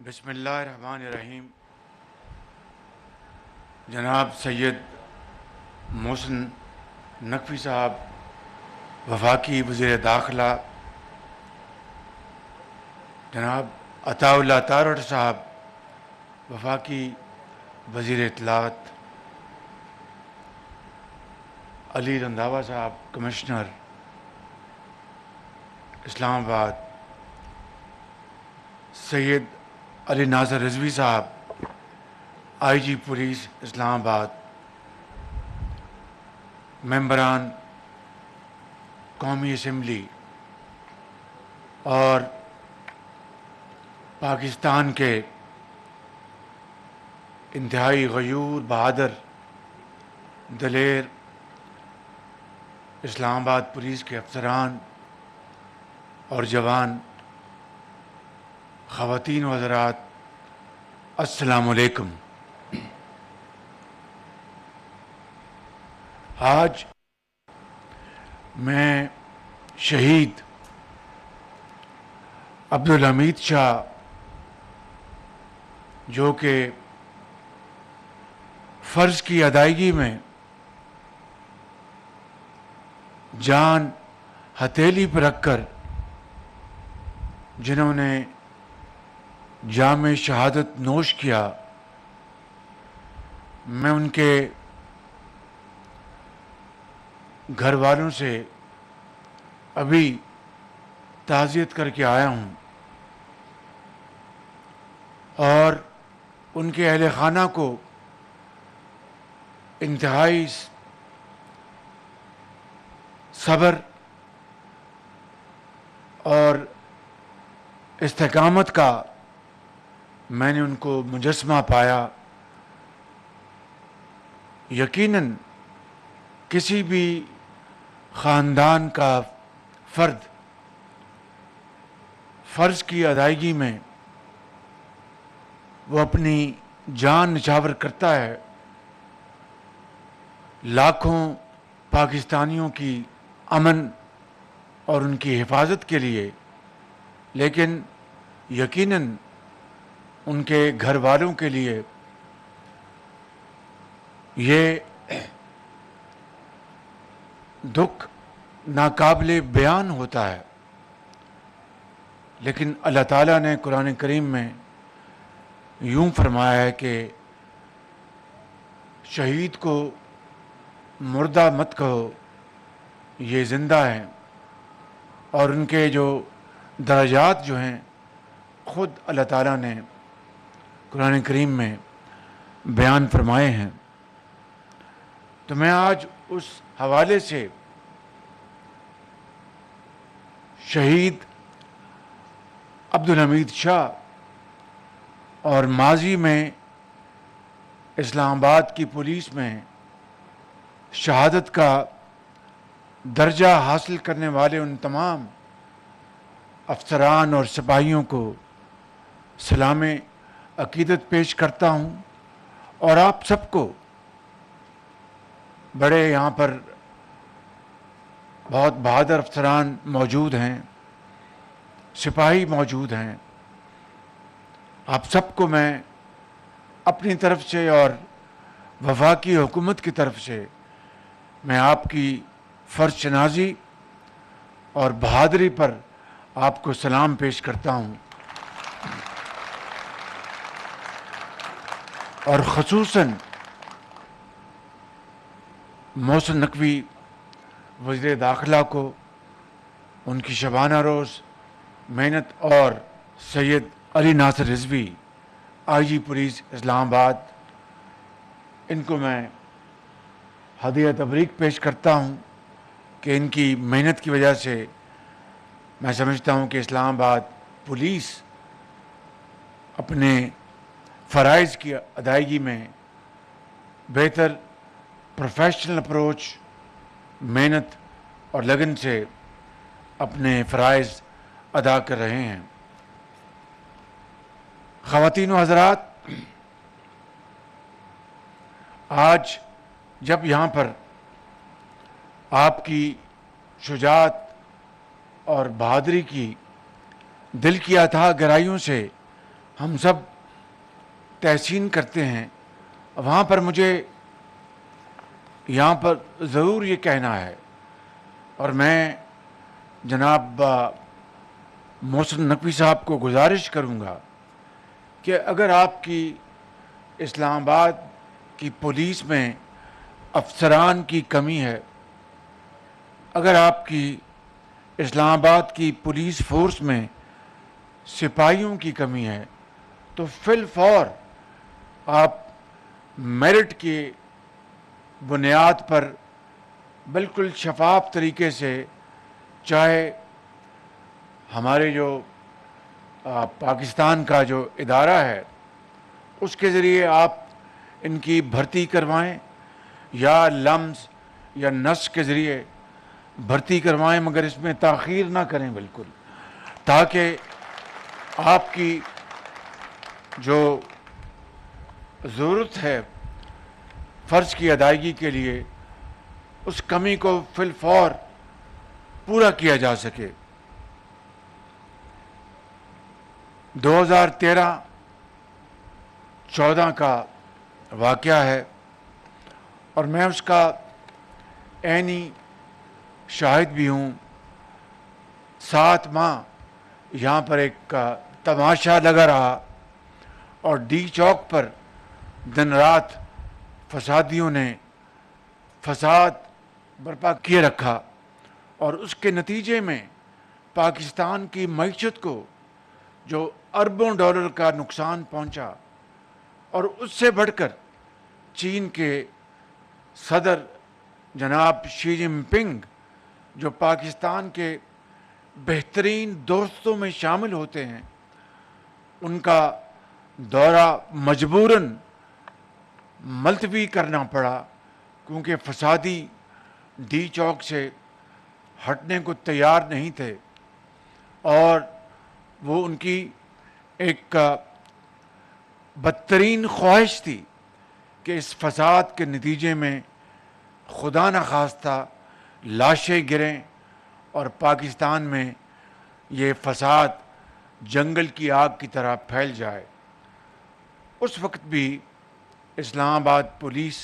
بسم اللہ الرحمن الرحیم. جناب سید محسن نقوی صاحب وفاقی وزیر داخلہ، جناب عطاء اللہ تارڑ صاحب وفاقی وزیر اطلاعات، علی رنداوا صاحب کمشنر اسلام آباد، سید علی ناصر رضوی صاحب آئی جی پولیس اسلام آباد، ممبران قومی اسمبلی اور پاکستان کے انتہائی غیور، بہادر، دلیر اسلام آباد پولیس کے افسران اور جوان، خواتین و حضرات، السلام علیکم. آج میں شہید عبدالحمید شاہ، جو کہ فرض کی ادائیگی میں جان ہتھیلی پر رکھ کر جنہوں نے جام شہادت نوش کیا، میں ان کے گھر والوں سے ابھی تعزیت کر کے آیا ہوں اور ان کے اہل خانہ کو انتہائی صبر اور استقامت کا میں نے ان کو مجسمہ پایا. یقیناً کسی بھی خاندان کا فرد فرض کی ادائیگی میں وہ اپنی جان نچھاور کرتا ہے لاکھوں پاکستانیوں کی امن اور ان کی حفاظت کے لیے، لیکن یقیناً ان کے گھر والوں کے لیے یہ دکھ ناقابل بیان ہوتا ہے. لیکن اللہ تعالیٰ نے قرآن کریم میں یوں فرمایا ہے کہ شہید کو مردہ مت کہو، یہ زندہ ہیں، اور ان کے جو درجات جو ہیں خود اللہ تعالیٰ نے قرآن کریم میں بیان فرمائے ہیں. تو میں آج اس حوالے سے شہید عبدالحمید شاہ اور ماضی میں اسلام آباد کی پولیس میں شہادت کا درجہ حاصل کرنے والے ان تمام افسران اور سپاہیوں کو سلام عقیدت پیش کرتا ہوں. اور آپ سب کو، بڑے یہاں پر بہت بہادر افسران موجود ہیں، سپاہی موجود ہیں، آپ سب کو میں اپنی طرف سے اور وفاقی حکومت کی طرف سے میں آپ کی فرض شناسی اور بہادری پر آپ کو سلام پیش کرتا ہوں. اور خصوصاً محسن نقوی وزیر داخلہ کو ان کی شبانہ روز محنت، اور سید علی ناصر رضوی آئی جی پولیس اسلام آباد، ان کو میں ہدیہ تبریک پیش کرتا ہوں کہ ان کی محنت کی وجہ سے میں سمجھتا ہوں کہ اسلام آباد پولیس اپنے فرائض کی ادائیگی میں بہتر پروفیشنل اپروچ، محنت اور لگن سے اپنے فرائض ادا کر رہے ہیں. خواتین و حضرات، آج جب یہاں پر آپ کی شجاعت اور بہادری کی دل کی اتھاہ گہرائیوں سے ہم سب تحسین کرتے ہیں، وہاں پر مجھے یہاں پر ضرور یہ کہنا ہے، اور میں جناب محسن نقوی صاحب کو گزارش کروں گا کہ اگر آپ کی اسلام آباد کی پولیس میں افسران کی کمی ہے، اگر آپ کی اسلام آباد کی پولیس فورس میں سپاہیوں کی کمی ہے، تو فی الفور آپ میرٹ کی بنیاد پر بالکل شفاف طریقے سے، چاہے ہمارے جو پاکستان کا جو ادارہ ہے اس کے ذریعے آپ ان کی بھرتی کروائیں، یا لمس یا نس کے ذریعے بھرتی کروائیں، مگر اس میں تاخیر نہ کریں بالکل، تاکہ آپ کی جو ضرورت ہے فرض کی ادائیگی کے لیے، اس کمی کو فی الفور پورا کیا جا سکے۔ 2013-14 کا واقعہ ہے، اور میں اس کا عینی شاہد بھی ہوں۔ 7 ماہ یہاں پر ایک تماشا لگا رہا، اور ڈی چوک پر دن رات فسادیوں نے فساد برپا کیے رکھا، اور اس کے نتیجے میں پاکستان کی معیشت کو جو اربوں ڈالر کا نقصان پہنچا، اور اس سے بڑھ کر چین کے صدر جناب شی جن پنگ، جو پاکستان کے بہترین دوستوں میں شامل ہوتے ہیں، ان کا دورہ مجبوراً ملتوی کرنا پڑا، کیونکہ فسادی ڈی چوک سے ہٹنے کو تیار نہیں تھے، اور وہ ان کی ایک بدترین خواہش تھی کہ اس فساد کے نتیجے میں خدا نخواستہ لاشیں گریں اور پاکستان میں یہ فساد جنگل کی آگ کی طرح پھیل جائے۔ اس وقت بھی اسلام آباد پولیس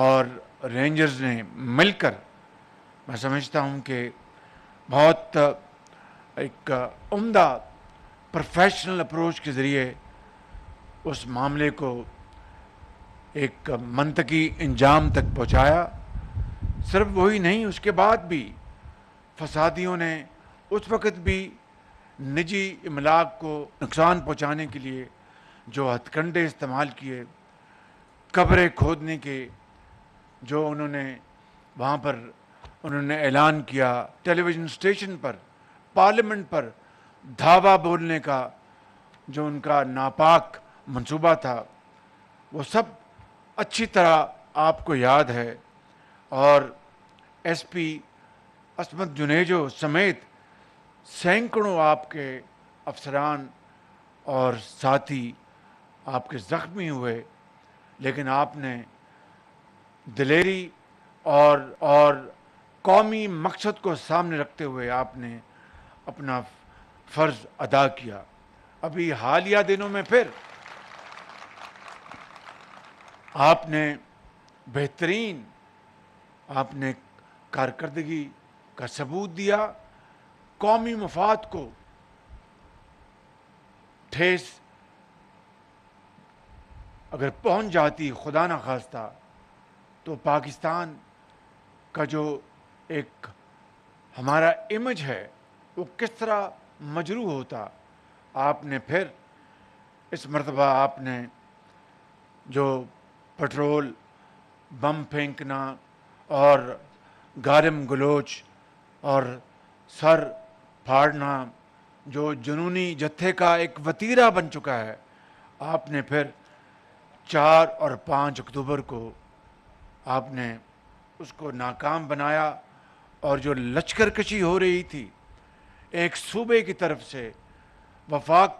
اور رینجرز نے مل کر، میں سمجھتا ہوں کہ بہت ایک عمدہ پروفیشنل اپروچ کے ذریعے اس معاملے کو ایک منطقی انجام تک پہنچایا۔ صرف وہی نہیں، اس کے بعد بھی فسادیوں نے اس وقت بھی نجی املاک کو نقصان پہنچانے کے لیے جو ہتھ کنڈے استعمال کیے، قبریں کھودنے کے جو انہوں نے وہاں پر انہوں نے اعلان کیا، ٹیلی ویژن اسٹیشن پر، پارلیمنٹ پر دھاوا بولنے کا جو ان کا ناپاک منصوبہ تھا، وہ سب اچھی طرح آپ کو یاد ہے۔ اور ایس پی عصمت جنیجو سمیت سینکڑوں آپ کے افسران اور ساتھی آپ کے زخمی ہوئے، لیکن آپ نے دلیری اور قومی مقصد کو سامنے رکھتے ہوئے آپ نے اپنا فرض ادا کیا۔ ابھی حالیہ دنوں میں پھر آپ نے بہترین آپ نے کارکردگی کا ثبوت دیا، قومی مفاد کو ٹھیس اگر پہنچ جاتی خدا نخواستہ، تو پاکستان کا جو ایک ہمارا امیج ہے وہ کس طرح مجروح ہوتا۔ آپ نے پھر اس مرتبہ آپ نے جو پٹرول بم پھینکنا اور گالم گلوچ اور سر پھاڑنا جو جنونی جتھے کا ایک وتیرہ بن چکا ہے، آپ نے پھر 4 اور 5 اکتوبر کو آپ نے اس کو ناکام بنایا، اور جو لشکر کشی ہو رہی تھی ایک صوبے کی طرف سے وفاق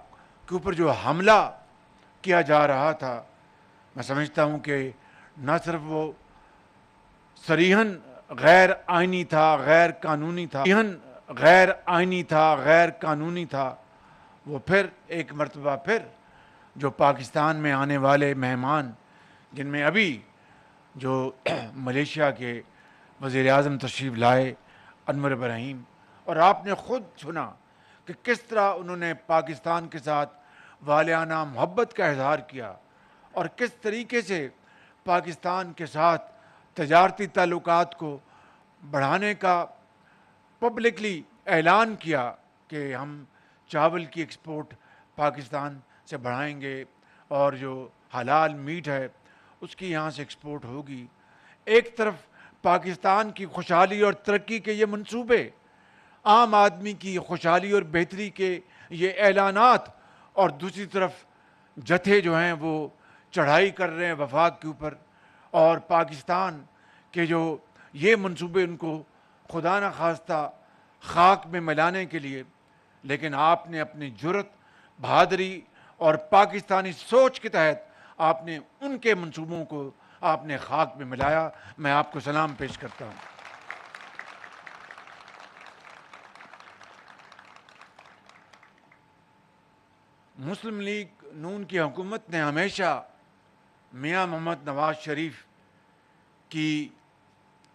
کے اوپر جو حملہ کیا جا رہا تھا، میں سمجھتا ہوں کہ نہ صرف وہ صریحاً غیر آئینی تھا، غیر قانونی تھا، غیر آئینی تھا، غیر قانونی تھا، وہ پھر ایک مرتبہ پھر جو پاکستان میں آنے والے مہمان، جن میں ابھی جو ملیشیا کے وزیر اعظم تشریف لائے انور ابراہیم، اور آپ نے خود سنا کہ کس طرح انہوں نے پاکستان کے ساتھ والہانہ محبت کا اظہار کیا، اور کس طریقے سے پاکستان کے ساتھ تجارتی تعلقات کو بڑھانے کا پبلکلی اعلان کیا کہ ہم چاول کی ایکسپورٹ پاکستان سے بڑھائیں گے، اور جو حلال میٹ ہے اس کی یہاں سے ایکسپورٹ ہوگی۔ ایک طرف پاکستان کی خوشحالی اور ترقی کے یہ منصوبے، عام آدمی کی خوشحالی اور بہتری کے یہ اعلانات، اور دوسری طرف جتھے جو ہیں وہ چڑھائی کر رہے ہیں وفاق کے اوپر، اور پاکستان کے جو یہ منصوبے ان کو خدا نخواستہ خاک میں ملانے کے لیے، لیکن آپ نے اپنی جرت، بہادری اور پاکستانی سوچ کے تحت آپ نے ان کے منصوبوں کو آپ نے خاک میں ملایا۔ میں آپ کو سلام پیش کرتا ہوں۔ مسلم لیگ نون کی حکومت نے ہمیشہ میاں محمد نواز شریف کی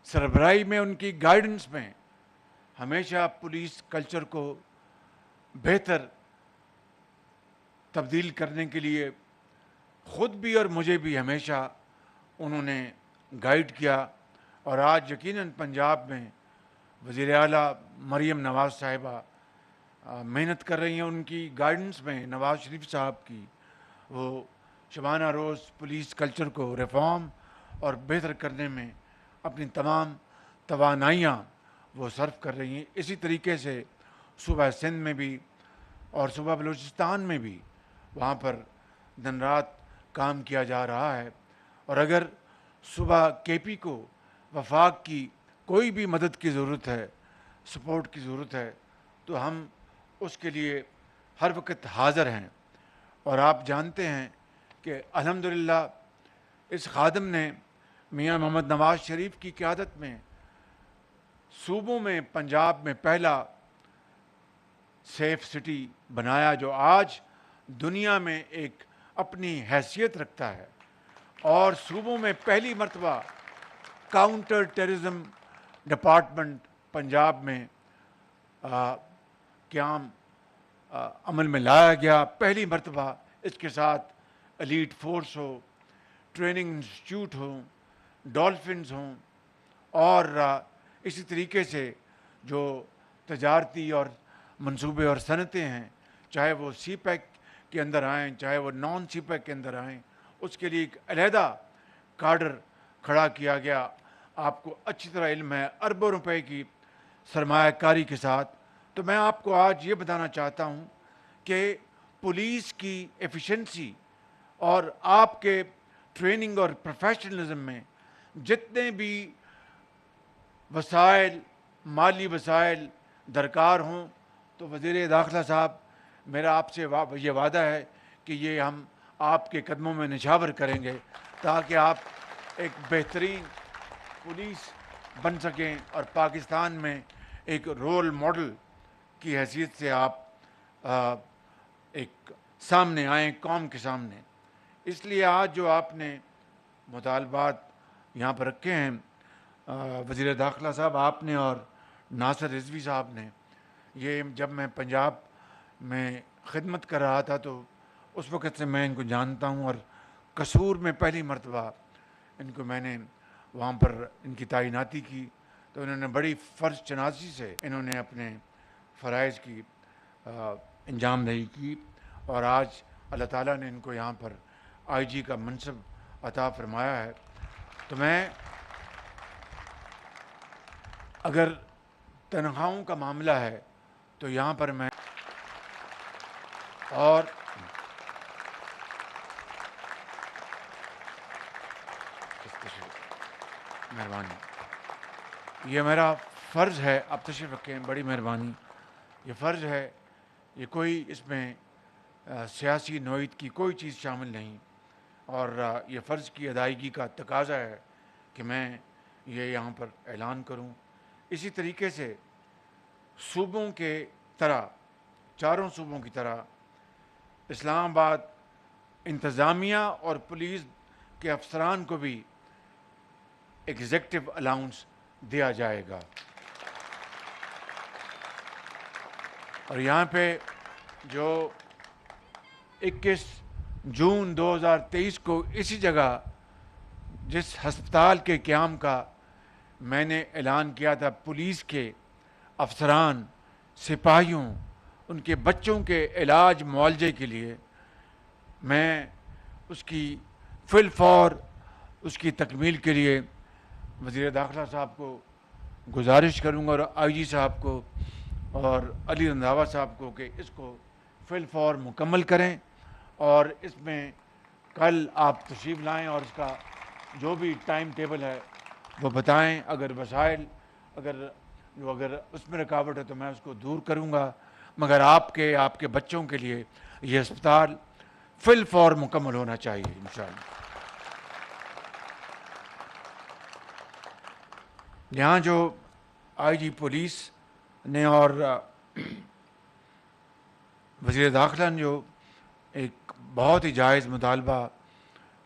سربراہی میں، ان کی گائیڈنس میں، ہمیشہ پولیس کلچر کو بہتر تبدیل کرنے کے لیے خود بھی اور مجھے بھی ہمیشہ انہوں نے گائیڈ کیا۔ اور آج یقیناً پنجاب میں وزیر اعلیٰ مریم نواز صاحبہ محنت کر رہی ہیں، ان کی گائیڈنس میں، نواز شریف صاحب کی، وہ شبانہ روز پولیس کلچر کو ریفارم اور بہتر کرنے میں اپنی تمام توانائیاں وہ صرف کر رہی ہیں۔ اسی طریقے سے صوبہ سندھ میں بھی اور صوبہ بلوچستان میں بھی وہاں پر دن رات کام کیا جا رہا ہے۔ اور اگر صوبہ کے پی کو وفاق کی کوئی بھی مدد کی ضرورت ہے، سپورٹ کی ضرورت ہے، تو ہم اس کے لیے ہر وقت حاضر ہیں۔ اور آپ جانتے ہیں کہ الحمدللہ اس خادم نے میاں محمد نواز شریف کی قیادت میں صوبوں میں پنجاب میں پہلا سیف سٹی بنایا، جو آج دنیا میں ایک اپنی حیثیت رکھتا ہے، اور صوبوں میں پہلی مرتبہ کاؤنٹر ٹیررزم ڈپارٹمنٹ پنجاب میں قیام عمل میں لایا گیا، پہلی مرتبہ۔ اس کے ساتھ ایلیٹ فورس ہو، ٹریننگ انسٹیٹیوٹ ہوں، ڈولفنز ہوں، اور اسی طریقے سے جو تجارتی اور منصوبے اور صنعتیں ہیں، چاہے وہ سی پیک کے اندر آئیں، چاہے وہ نان سی پیک کے اندر آئیں، اس کے لیے ایک علیحدہ کارڈر کھڑا کیا گیا۔ آپ کو اچھی طرح علم ہے، اربوں روپے کی سرمایہ کاری کے ساتھ۔ تو میں آپ کو آج یہ بتانا چاہتا ہوں کہ پولیس کی ایفیشنسی اور آپ کے ٹریننگ اور پروفیشنلزم میں جتنے بھی وسائل، مالی وسائل درکار ہوں، تو وزیر داخلہ صاحب، میرا آپ سے یہ وعدہ ہے کہ یہ ہم آپ کے قدموں میں نچھاور کریں گے، تاکہ آپ ایک بہترین پولیس بن سکیں اور پاکستان میں ایک رول ماڈل کی حیثیت سے آپ ایک سامنے آئیں قوم کے سامنے۔ اس لیے آج جو آپ نے مطالبات یہاں پر رکھے ہیں، وزیر داخلہ صاحب آپ نے اور ناصر رضوی صاحب نے، یہ جب میں پنجاب میں خدمت کر رہا تھا تو اس وقت سے میں ان کو جانتا ہوں، اور قصور میں پہلی مرتبہ ان کو میں نے وہاں پر ان کی تعیناتی کی، تو انہوں نے بڑی فرض شناسی سے انہوں نے اپنے فرائض کی انجام دہی کی، اور آج اللہ تعالیٰ نے ان کو یہاں پر آئی جی کا منصب عطا فرمایا ہے۔ تو میں اگر تنخواہوں کا معاملہ ہے تو یہاں پر میں اور مہربانی، یہ میرا فرض ہے، آپ تشریف رکھیں، بڑی مہربانی، یہ فرض ہے، یہ کوئی اس میں سیاسی نوعیت کی کوئی چیز شامل نہیں، اور یہ فرض کی ادائیگی کا تقاضا ہے کہ میں یہ یہاں پر اعلان کروں۔ اسی طریقے سے صوبوں کے طرح، چاروں صوبوں کی طرح اسلام آباد انتظامیہ اور پولیس کے افسران کو بھی ایگزیکٹو الاؤنس دیا جائے گا. اور یہاں پہ جو 21 جون 2023 کو اسی جگہ جس ہسپتال کے قیام کا میں نے اعلان کیا تھا، پولیس کے افسران، سپاہیوں، ان کے بچوں کے علاج معالجے کے لیے میں اس کی فی الفور اس کی تکمیل کے لیے وزیر داخلہ صاحب کو گزارش کروں گا اور آئی جی صاحب کو اور علی رنداوا صاحب کو کہ اس کو فی الفور مکمل کریں، اور اس میں کل آپ تشریف لائیں اور اس کا جو بھی ٹائم ٹیبل ہے وہ بتائیں. اگر وسائل اگر اس میں رکاوٹ ہے تو میں اس کو دور کروں گا، مگر آپ کے بچوں کے لیے یہ ہسپتال فی الفور مکمل ہونا چاہیے انشاءاللہ. یہاں جو آئی جی پولیس نے اور وزیر داخلہ نے جو ایک بہت ہی جائز مطالبہ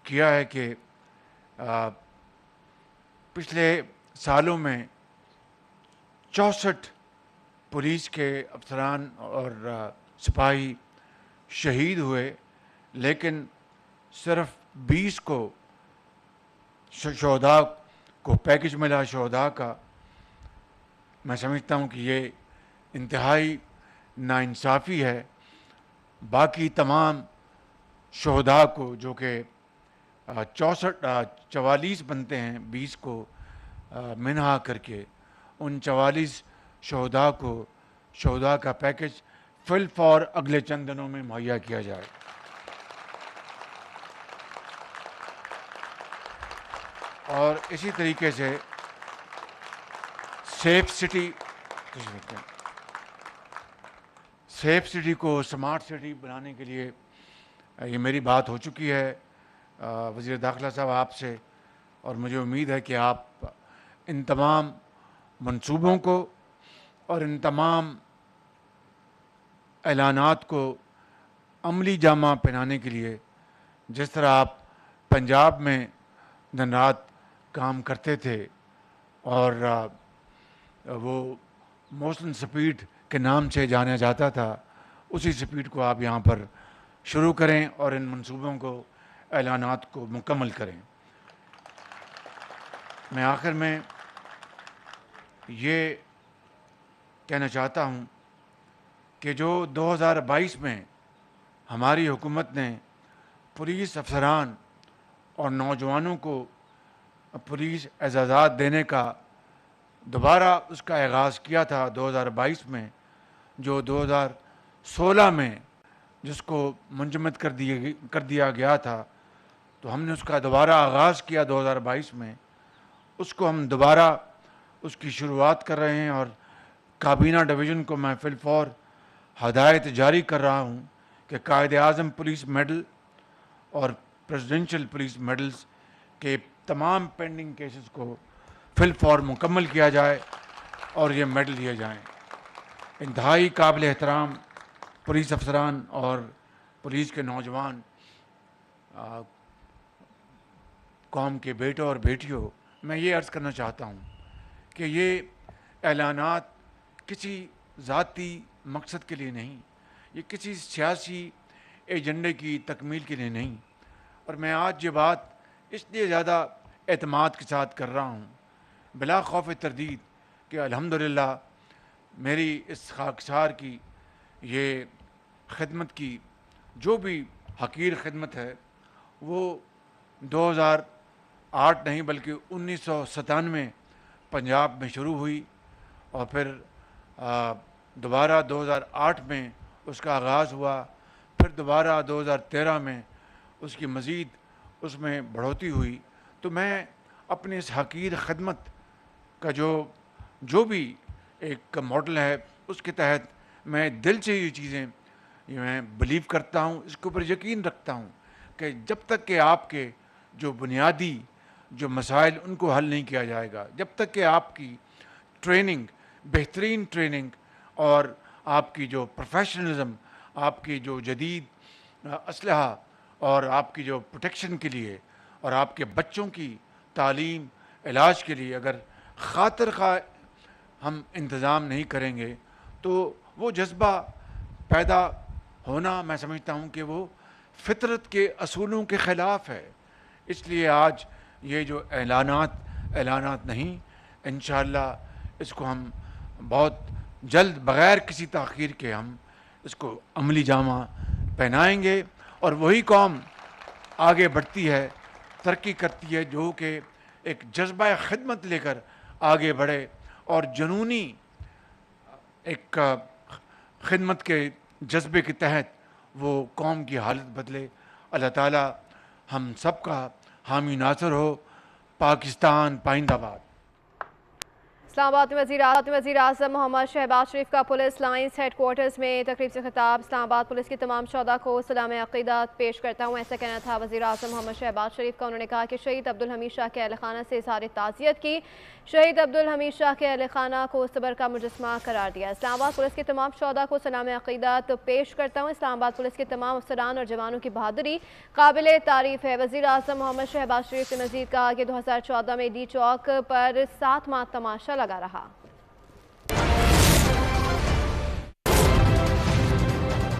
کیا ہے کہ پچھلے سالوں میں 64 پولیس کے افسران اور سپاہی شہید ہوئے، لیکن صرف 20 کو شہداء کو پیکج ملا شہداء کا. میں سمجھتا ہوں کہ یہ انتہائی ناانصافی ہے. باقی تمام شہداء کو جو کہ 44 بنتے ہیں، 20 کو منہا کر کے، ان 44 شہداء کو شہداء کا پیکج فی الفور اگلے چند دنوں میں مہیا کیا جائے. اور اسی طریقے سے سیف سٹی کو سمارٹ سٹی بنانے کے لیے یہ میری بات ہو چکی ہے وزیر داخلہ صاحب آپ سے، اور مجھے امید ہے کہ آپ ان تمام منصوبوں کو اور ان تمام اعلانات کو عملی جامہ پہنانے کے لیے، جس طرح آپ پنجاب میں دن رات کام کرتے تھے اور وہ موشن سپیڈ کے نام سے جانا جاتا تھا، اسی سپیڈ کو آپ یہاں پر شروع کریں اور ان منصوبوں کو، اعلانات کو مکمل کریں. میں آخر میں یہ کہنا چاہتا ہوں کہ جو 2022 میں ہماری حکومت نے پولیس افسران اور نوجوانوں کو پولیس اعزازات دینے کا دوبارہ اس کا آغاز کیا تھا 2022 میں، جو 2016 میں جس کو منجمد کر دیا گیا تھا، تو ہم نے اس کا دوبارہ آغاز کیا 2022 میں. اس کو ہم دوبارہ اس کی شروعات کر رہے ہیں، اور کابینہ ڈویژن کو میں فی الفور ہدایت جاری کر رہا ہوں کہ قائد اعظم پولیس میڈل اور پریزیڈنشل پولیس میڈلز کے تمام پینڈنگ کیسز کو فی الفور مکمل کیا جائے اور یہ میڈل دیے جائیں. انتہائی قابل احترام پولیس افسران اور پولیس کے نوجوان قوم کے بیٹوں اور بیٹیوں، میں یہ عرض کرنا چاہتا ہوں کہ یہ اعلانات کسی ذاتی مقصد کے لیے نہیں، یہ کسی سیاسی ایجنڈے کی تکمیل کے لیے نہیں. اور میں آج یہ بات اس لیے زیادہ اعتماد کے ساتھ کر رہا ہوں، بلا خوف تردید، کہ الحمدللہ میری اس خاکسار کی یہ خدمت کی جو بھی حقیر خدمت ہے، وہ 2008 نہیں بلکہ 1997 پنجاب میں شروع ہوئی، اور پھر دوبارہ 2008 میں اس کا آغاز ہوا، پھر دوبارہ 2013 میں اس کی مزید اس میں بڑھوتی ہوئی. تو میں اپنی اس حقیر خدمت کا جو بھی ایک ماڈل ہے، اس کے تحت میں دل سے یہ چیزیں میں بلیو کرتا ہوں، اس کے اوپر یقین رکھتا ہوں کہ جب تک کہ آپ کے جو بنیادی جو مسائل ان کو حل نہیں کیا جائے گا، جب تک کہ آپ کی ٹریننگ، بہترین ٹریننگ، اور آپ کی جو پروفیشنلزم، آپ کی جو جدید اسلحہ اور آپ کی جو پروٹیکشن کے لیے اور آپ کے بچوں کی تعلیم علاج کے لیے اگر خاطر خواہ ہم انتظام نہیں کریں گے تو وہ جذبہ پیدا ہونا میں سمجھتا ہوں کہ وہ فطرت کے اصولوں کے خلاف ہے. اس لیے آج یہ جو اعلانات نہیں، انشاءاللہ اس کو ہم بہت جلد بغیر کسی تاخیر کے ہم اس کو عملی جامہ پہنائیں گے، اور وہی قوم آگے بڑھتی ہے، ترقی کرتی ہے جو کہ ایک جذبہ خدمت لے کر آگے بڑھے اور جنونی ایک خدمت کے جذبے کے تحت وہ قوم کی حالت بدلے. اللہ تعالیٰ ہم سب کا حامی ناصر ہو. پاکستان پائندہ باد. اسلام آباد میں وزیر اعظم محمد شہباز شریف کا پولیس لائنز ہیڈ کوارٹرز میں تقریب سے خطاب. اسلام آباد پولیس کی تمام شہداء کو سلام عقیدت پیش کرتا ہوں، ایسا کہنا تھا وزیر اعظم محمد شہباز شریف کا. انہوں نے کہا کہ شہید عبدالحمید شاہ کے اہل خانہ سے اظہار تعزیت کی. شہید عبدالحمید شاہ کے اہل خانہ کو صبر کا مجسمہ قرار دیا. اسلام آباد پولیس کی تمام شہداء کو سلام عقیدت پیش کرتا ہوں. اسلام آباد پولیس کے تمام افسران اور جوانوں کی بہادری قابل تعریف ہے. وزیر اعظم محمد شہباز شریف نے مزید کہا کہ 2014 میں ڈی چوک پر 7 ماہ تماشا لگا رہا.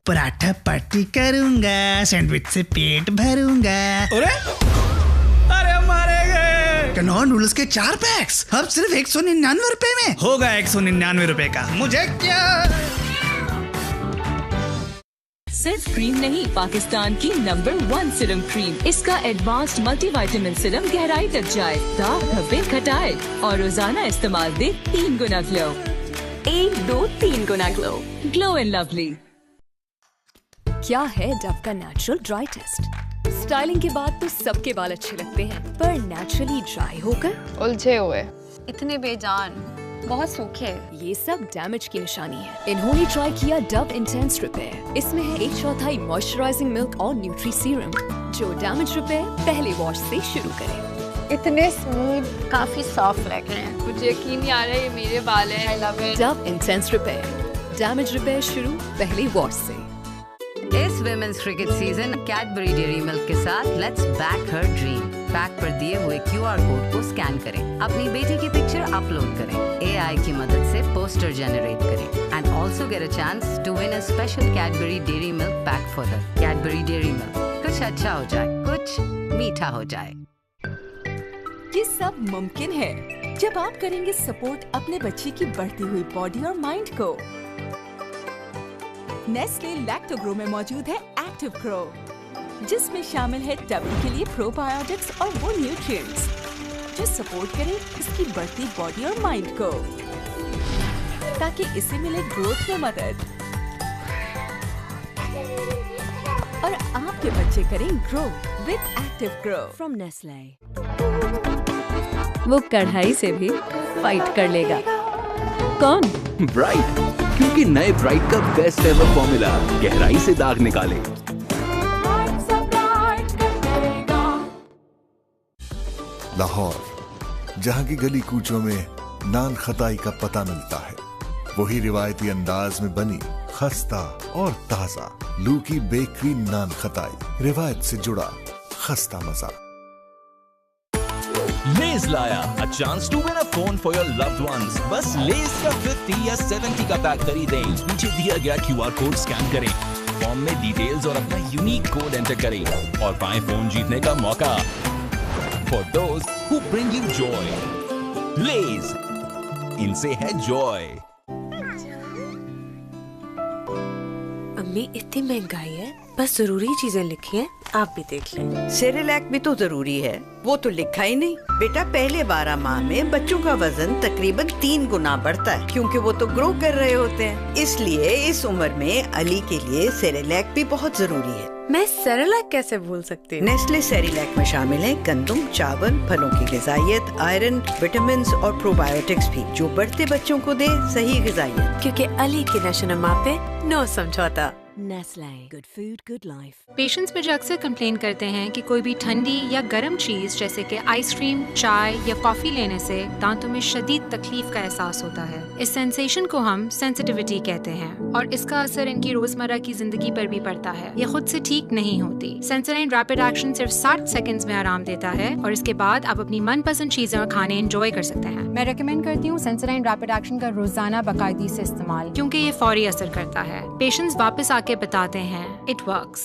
پراٹھا پارٹی کروں گا، سینڈوچ سے پیٹ بھروں گا. ارے مارے گئے. کنون نوڈلز کے 4 پیکس اب صرف 199 روپے میں. ہوگا 199 روپے کا، مجھے کیا. صرف کریم نہیں، پاکستان کی نمبر 1 سرم کریم. اس کا ایڈوانسڈ ملٹی وائٹامن سرم گہرائی تک جائے، داغ دھبے گھٹائے اور روزانہ استعمال دے 3 گنا گلو. 1 2 3 گنا گلو. گلو اینڈ لولی. کیا ہے ڈو کا نیچرل ڈرائی ٹیسٹ؟ سٹائلنگ کے بعد تو سب کے بال اچھے لگتے ہیں، پر نیچرلی ڈرائی ہو کر الجھے ہوئے، اتنے بے جان، بہت سوکھے، یہ سب ڈیمیج کی نشانی ہے. انہوں نے ٹرائی کیا ڈو انٹینس ریپیئر. اس میں ہے 1/4 موئسچرائزنگ ملک اور نیوٹری سیرم جو ڈیمیج ریپیئر پہلے واش سے شروع کرے. اتنے اسموتھ، کافی سافٹ لگ رہے ہیں. مجھے یقین نہیں آ رہا ہے یہ میرے بال ہیں. I love it. Do intense repair, damage repair شروع پہلے واش سے. اس women's cricket season Cadbury Dairy Milk کے ساتھ let's back her dream. Pack پر دیے ہوئے QR کوڈ کو سکین کریں، اپنی بیٹی کی پکچر اپلوڈ کریں، AI کی مدد سے پوسٹر جنریٹ کریں and also get a chance to win a special Cadbury Dairy Milk pack for her. Cadbury Dairy Milk, کچھ اچھا ہو جائے، کچھ میٹھا ہو جائے. یہ سب ممکن ہے جب آپ کریں گے سپورٹ اپنے بچے کی بڑھتی ہوئی باڈی اور مائنڈ کو. نیسلے لیکٹو گرو میں موجود ہے ایکٹیو گرو، جس میں شامل ہے ٹبی کے لیے پرو بایوٹکس اور وہ نیوٹرینٹس جو سپورٹ کریں اس کی بڑھتی باڈی اور مائنڈ کو، تاکہ اسے ملے گروتھ میں مدد اور آپ کے بچے کریں grow with active grow from Nestle. وہ کڑھائی سے بھی فائٹ کر لے گا. کون؟ برائٹ، کیونکہ نئے برائٹ کا بیسٹ ایور فارمولا گہرائی سے داغ نکالے. لاہور، جہاں کی گلی کوچوں میں نان خطائی کا پتہ ملتا ہے، وہی روایتی انداز میں بنی خستہ اور تازہ لوکی بیکری نان خطائی، روایت سے جڑا خستہ مزہ. لیز لایا a chance to win a phone for your loved ones. بس لیز کا 50 یا 70 کا پیک خریدیں، پیچھے دیا گیا QR کوڈ سکین کریں، فارم میں ڈیٹیلز اور اپنا یونیک کوڈ انٹر کریں اور پائیں فون جیتنے کا موقع. For those who bring you joy. Lay's, ان سے ہے جوائے. امی اتنی مہنگائی ہے، بس ضروری چیزیں لکھی ہیں، آپ بھی دیکھ لیں. سیریلیک بھی تو ضروری ہے، وہ تو لکھا ہی نہیں. بیٹا پہلے 12 ماہ میں بچوں کا وزن تقریباً 3 گنا بڑھتا ہے، کیونکہ وہ تو گرو کر رہے ہوتے ہیں. اس لیے اس عمر میں علی کے لیے سیریلیک بھی بہت ضروری ہے. میں سیریلیک کیسے بھول سکتی ہوں؟ نیسلے سیریلیک میں شامل ہیں گندم، چاول، پھلوں کی غذائیت، آئرن، وٹامنز اور پرو بایوٹکس بھی، جو بڑھتے بچوں کو دے صحیح غذائیت. کیونکہ علی کے نشو و نما پہ نو سمجھوتا. Nestle, good food, good life. Patients مجھے اکثر کمپلین کرتے ہیں کہ کوئی بھی ٹھنڈی یا گرم چیز جیسے کہ آئس کریم، چائے یا کافی لینے سے دانتوں میں شدید تکلیف کا احساس ہوتا ہے. اس سینسیشن کو ہم سینسٹیوٹی کہتے ہیں اور اس کا اثر ان کی روزمرہ کی زندگی پر بھی پڑتا ہے. یہ خود سے ٹھیک نہیں ہوتی. سینسورائن ریپڈ ایکشن صرف 60 سیکنڈز میں آرام دیتا ہے اور اس کے بعد آپ اپنی من پسند چیزیں اور کھانے انجوائے کر سکتے ہیں. میں ریکمینڈ کرتی ہوں سینسورائن ریپڈ ایکشن کا روزانہ باقاعدگی سے استعمال کیونکہ یہ فوری اثر کرتا ہے. پیشنٹس واپس آ کے بتاتے ہیں اٹ ورکس.